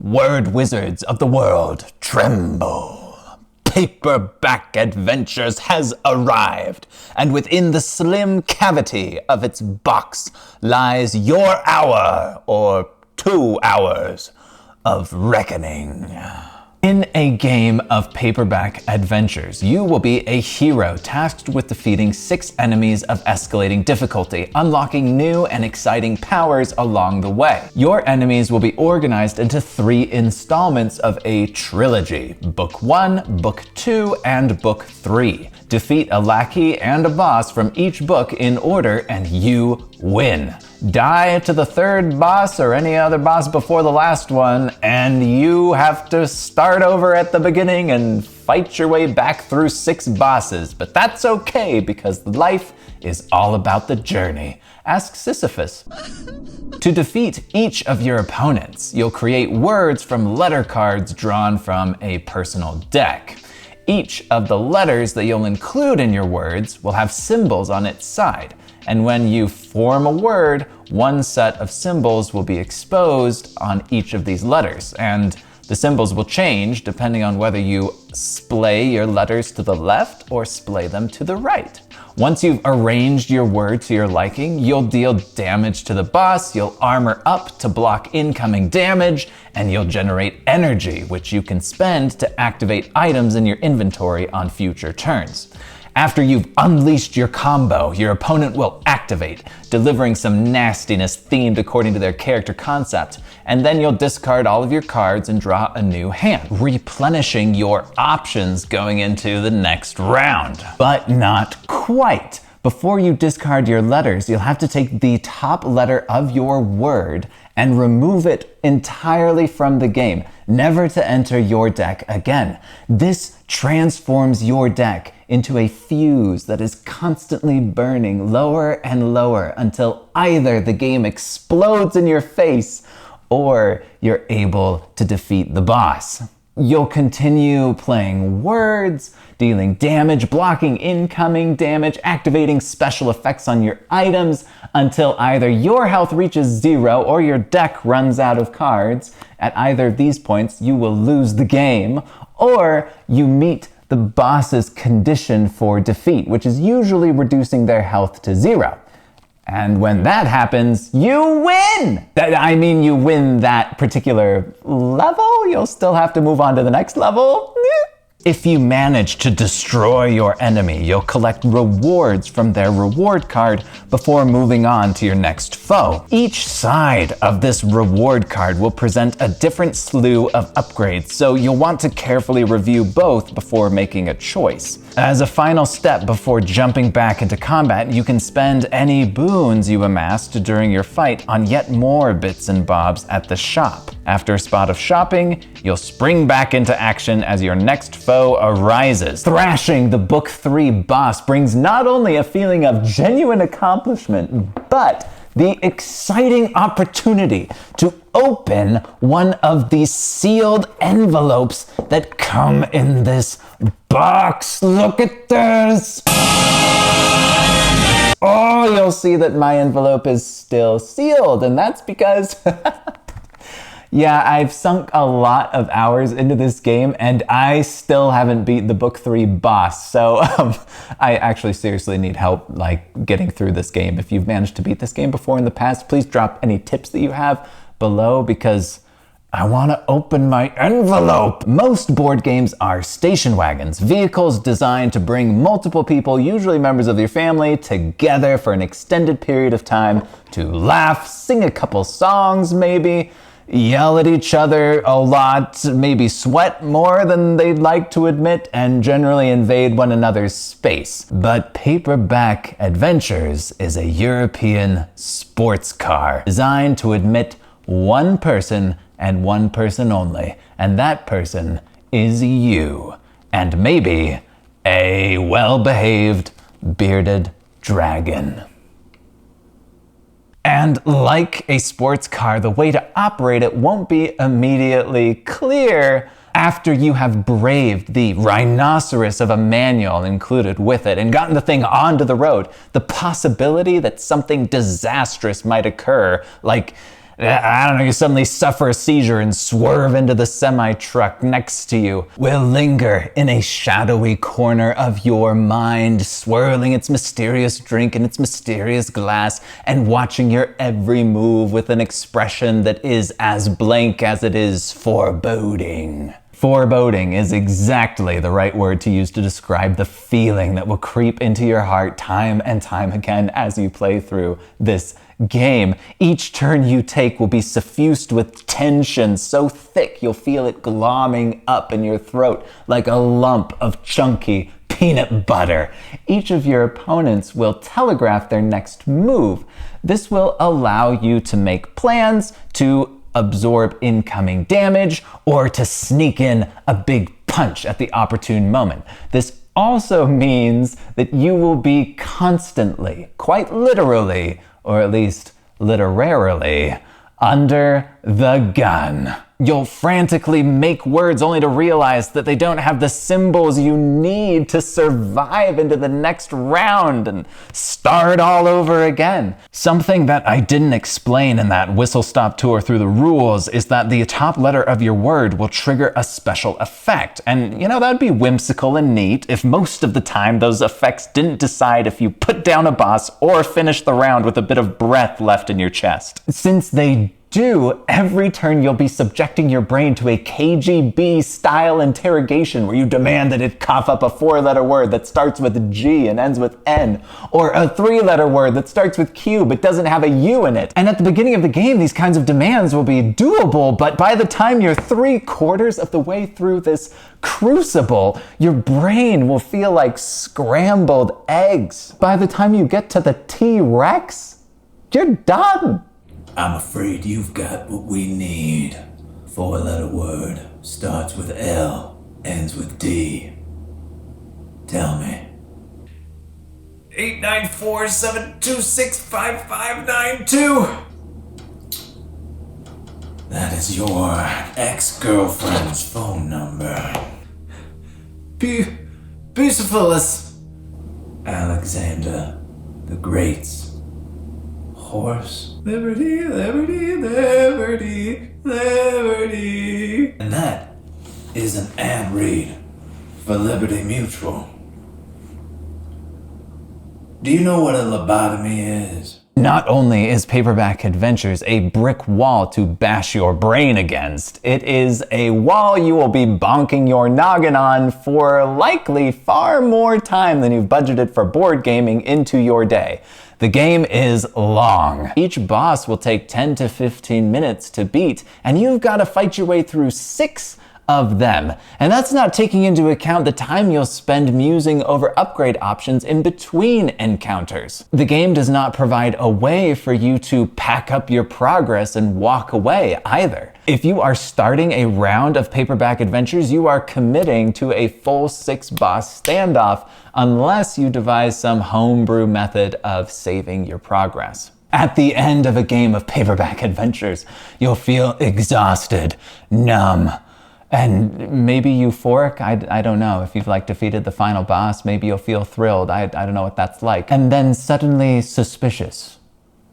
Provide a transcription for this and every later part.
Word wizards of the world, tremble. Paperback Adventures has arrived, and within the slim cavity of its box lies your hour, or 2 hours, of reckoning. In a game of Paperback Adventures, you will be a hero tasked with defeating 6 enemies of escalating difficulty, unlocking new and exciting powers along the way. Your enemies will be organized into 3 installments of a trilogy: Book 1, Book 2, and Book 3. Defeat a lackey and a boss from each book in order, and you win. Die to the 3rd boss or any other boss before the last one, and you have to start over at the beginning and fight your way back through 6 bosses. But that's okay, because life is all about the journey. Ask Sisyphus. To defeat each of your opponents, you'll create words from letter cards drawn from a personal deck. Each of the letters that you'll include in your words will have symbols on its side. And when you form a word, one set of symbols will be exposed on each of these letters. And the symbols will change depending on whether you splay your letters to the left or splay them to the right. Once you've arranged your word to your liking, you'll deal damage to the boss, you'll armor up to block incoming damage, and you'll generate energy, which you can spend to activate items in your inventory on future turns. After you've unleashed your combo, your opponent will activate, delivering some nastiness themed according to their character concept, and then you'll discard all of your cards and draw a new hand, replenishing your options going into the next round. But not quite. Before you discard your letters, you'll have to take the top letter of your word and remove it entirely from the game, never to enter your deck again. This transforms your deck into a fuse that is constantly burning lower and lower until either the game explodes in your face or you're able to defeat the boss. You'll continue playing words, dealing damage, blocking incoming damage, activating special effects on your items until either your health reaches 0 or your deck runs out of cards. At either of these points, you will lose the game, or you meet the boss's condition for defeat, which is usually reducing their health to 0. And when that happens, you win! I mean, you win that particular level. You'll still have to move on to the next level. If you manage to destroy your enemy, you'll collect rewards from their reward card before moving on to your next foe. Each side of this reward card will present a different slew of upgrades, so you'll want to carefully review both before making a choice. As a final step before jumping back into combat, you can spend any boons you amassed during your fight on yet more bits and bobs at the shop. After a spot of shopping, you'll spring back into action as your next foe arises. Thrashing the Book 3 boss brings not only a feeling of genuine accomplishment, but the exciting opportunity to open one of these sealed envelopes that come in this box. Look at this! Oh, you'll see that my envelope is still sealed, and that's because yeah, I've sunk a lot of hours into this game, and I still haven't beat the Book 3 boss. So I actually seriously need help getting through this game. If you've managed to beat this game before in the past, please drop any tips that you have below, because I want to open my envelope. Most board games are station wagons, vehicles designed to bring multiple people, usually members of your family, together for an extended period of time to laugh, sing a couple songs maybe, yell at each other a lot, maybe sweat more than they'd like to admit, and generally invade one another's space. But Paperback Adventures is a European sports car designed to admit one person and one person only, and that person is you, and maybe a well-behaved bearded dragon. And like a sports car, the way to operate it won't be immediately clear after you have braved the rhinoceros of a manual included with it and gotten the thing onto the road. The possibility that something disastrous might occur, like I don't know, you suddenly suffer a seizure and swerve into the semi-truck next to you, will linger in a shadowy corner of your mind, swirling its mysterious drink in its mysterious glass and watching your every move with an expression that is as blank as it is foreboding. Foreboding is exactly the right word to use to describe the feeling that will creep into your heart time and time again as you play through this game. Each turn you take will be suffused with tension so thick you'll feel it glomming up in your throat like a lump of chunky peanut butter. Each of your opponents will telegraph their next move. This will allow you to make plans, to absorb incoming damage, or to sneak in a big punch at the opportune moment. This also means that you will be constantly, quite literally, or at least literarily, under the gun. You'll frantically make words only to realize that they don't have the symbols you need to survive into the next round and start all over again. Something that I didn't explain in that whistle-stop tour through the rules is that the top letter of your word will trigger a special effect. And you know, that'd be whimsical and neat if most of the time those effects didn't decide if you put down a boss or finish the round with a bit of breath left in your chest. Since they do, every turn you'll be subjecting your brain to a KGB-style interrogation where you demand that it cough up a 4-letter word that starts with G and ends with N, or a 3-letter word that starts with Q but doesn't have a U in it. And at the beginning of the game, these kinds of demands will be doable, but by the time you're 3/4 of the way through this crucible, your brain will feel like scrambled eggs. By the time you get to the T-Rex, you're done. I'm afraid you've got what we need. 4-letter word, starts with L, ends with D. Tell me. 894-726-5592. That is your ex-girlfriend's phone number. Bucephalus. Alexander the Great's horse. Liberty, liberty, liberty, liberty. And that is an ad read for Liberty Mutual. Do you know what a lobotomy is? Not only is Paperback Adventures a brick wall to bash your brain against, it is a wall you will be bonking your noggin on for likely far more time than you've budgeted for board gaming into your day. The game is long. Each boss will take 10 to 15 minutes to beat, and you've got to fight your way through 6 of them. And that's not taking into account the time you'll spend musing over upgrade options in between encounters. The game does not provide a way for you to pack up your progress and walk away either. If you are starting a round of Paperback Adventures, you are committing to a full 6-boss standoff unless you devise some homebrew method of saving your progress. At the end of a game of Paperback Adventures, you'll feel exhausted, numb, and maybe euphoric. I don't know. If you've defeated the final boss, maybe you'll feel thrilled. I don't know what that's like. And then suddenly suspicious.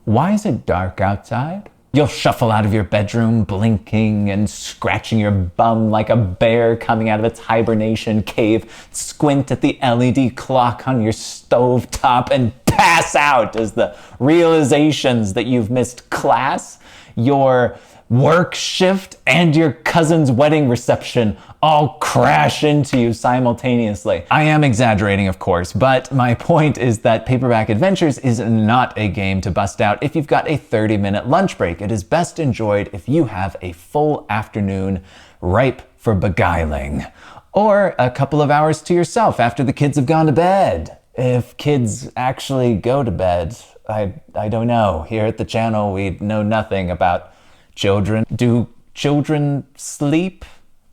Why is it dark outside? You'll shuffle out of your bedroom, blinking and scratching your bum like a bear coming out of its hibernation cave, squint at the LED clock on your stovetop, and pass out as the realizations that you've missed class, your work shift, and your cousin's wedding reception all crash into you simultaneously. I am exaggerating, of course, but my point is that Paperback Adventures is not a game to bust out if you've got a 30-minute lunch break. It is best enjoyed if you have a full afternoon ripe for beguiling, or a couple of hours to yourself after the kids have gone to bed. If kids actually go to bed, I don't know. Here at the channel, we know nothing about children. Do children sleep?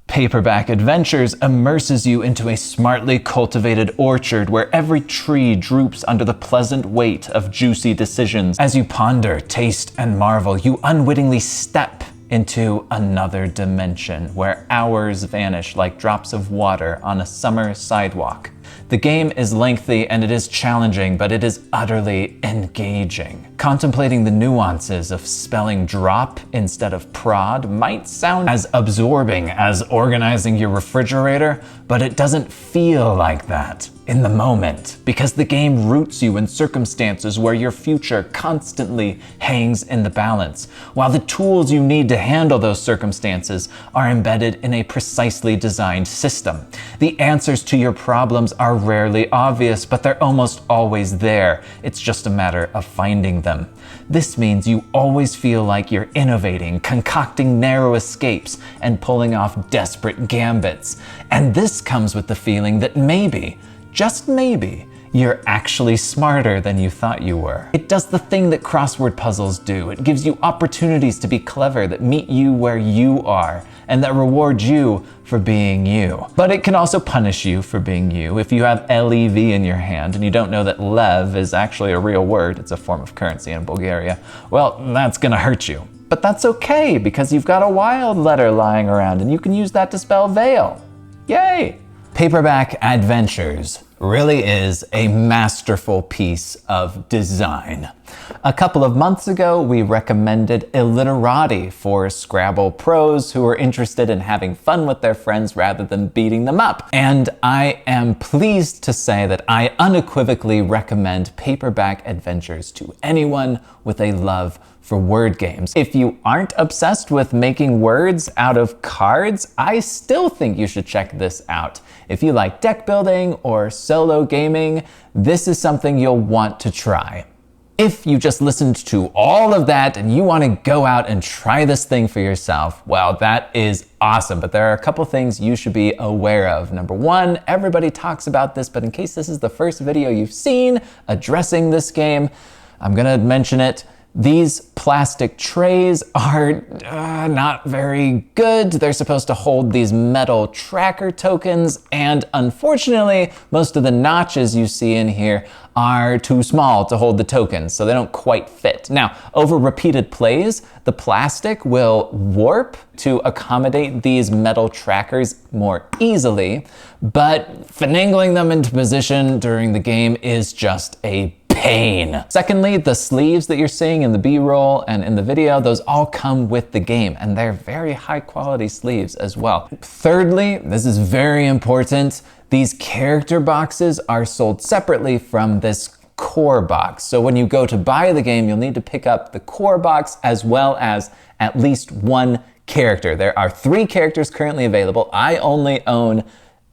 Paperback Adventures immerses you into a smartly cultivated orchard where every tree droops under the pleasant weight of juicy decisions. As you ponder, taste, and marvel, you unwittingly step into another dimension where hours vanish like drops of water on a summer sidewalk. The game is lengthy and it is challenging, but it is utterly engaging. Contemplating the nuances of spelling drop instead of prod might sound as absorbing as organizing your refrigerator, but it doesn't feel like that in the moment, because the game roots you in circumstances where your future constantly hangs in the balance, while the tools you need to handle those circumstances are embedded in a precisely designed system. The answers to your problems are rarely obvious, but they're almost always there. It's just a matter of finding them. This means you always feel like you're innovating, concocting narrow escapes, and pulling off desperate gambits. And this comes with the feeling that maybe, just maybe, you're actually smarter than you thought you were. It does the thing that crossword puzzles do. It gives you opportunities to be clever that meet you where you are and that reward you for being you. But it can also punish you for being you. If you have LEV in your hand and you don't know that lev is actually a real word, it's a form of currency in Bulgaria, well, that's gonna hurt you. But that's okay, because you've got a wild letter lying around and you can use that to spell veil. Yay! Paperback Adventures really is a masterful piece of design. A couple of months ago, we recommended Illiterati for Scrabble pros who are interested in having fun with their friends rather than beating them up. And I am pleased to say that I unequivocally recommend Paperback Adventures to anyone with a love for word games. If you aren't obsessed with making words out of cards, I still think you should check this out. If you like deck building or solo gaming, this is something you'll want to try. If you just listened to all of that and you want to go out and try this thing for yourself, well, that is awesome. But there are a couple things you should be aware of. Number one, everybody talks about this, but in case this is the first video you've seen addressing this game, I'm gonna mention it. These plastic trays are not very good. They're supposed to hold these metal tracker tokens, and unfortunately, most of the notches you see in here are too small to hold the tokens, so they don't quite fit. Now, over repeated plays, the plastic will warp to accommodate these metal trackers more easily, but finagling them into position during the game is just a pain. Secondly, the sleeves that you're seeing in the B-roll and in the video, those all come with the game, and they're very high quality sleeves as well. Thirdly, this is very important, these character boxes are sold separately from this core box. So when you go to buy the game, you'll need to pick up the core box as well as at least one character. There are 3 characters currently available. I only own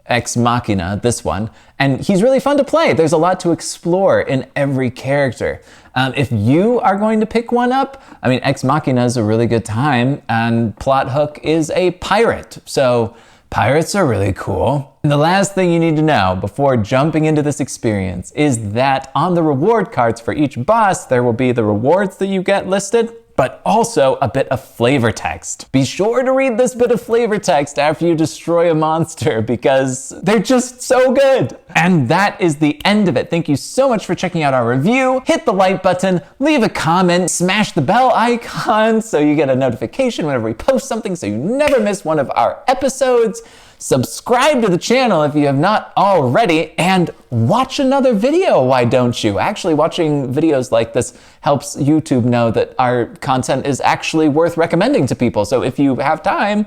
Ex Machina, this one, and he's really fun to play. There's a lot to explore in every character. If you are going to pick one up, I mean, Ex Machina is a really good time, and Plot Hook is a pirate, so pirates are really cool. And the last thing you need to know before jumping into this experience is that on the reward cards for each boss, there will be the rewards that you get listed, but also a bit of flavor text. Be sure to read this bit of flavor text after you destroy a monster because they're just so good. And that is the end of it. Thank you so much for checking out our review. Hit the like button, leave a comment, smash the bell icon so you get a notification whenever we post something so you never miss one of our episodes. Subscribe to the channel if you have not already, and watch another video, why don't you? Actually, watching videos like this helps YouTube know that our content is actually worth recommending to people. So if you have time,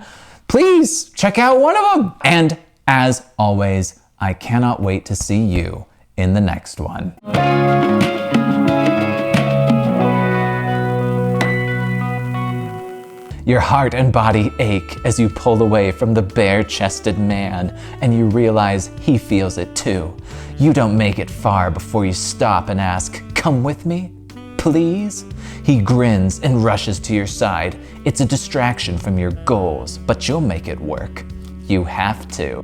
please check out one of them. And as always, I cannot wait to see you in the next one. Your heart and body ache as you pull away from the bare-chested man, and you realize he feels it too. You don't make it far before you stop and ask, "Come with me, please?" He grins and rushes to your side. It's a distraction from your goals, but you'll make it work. You have to.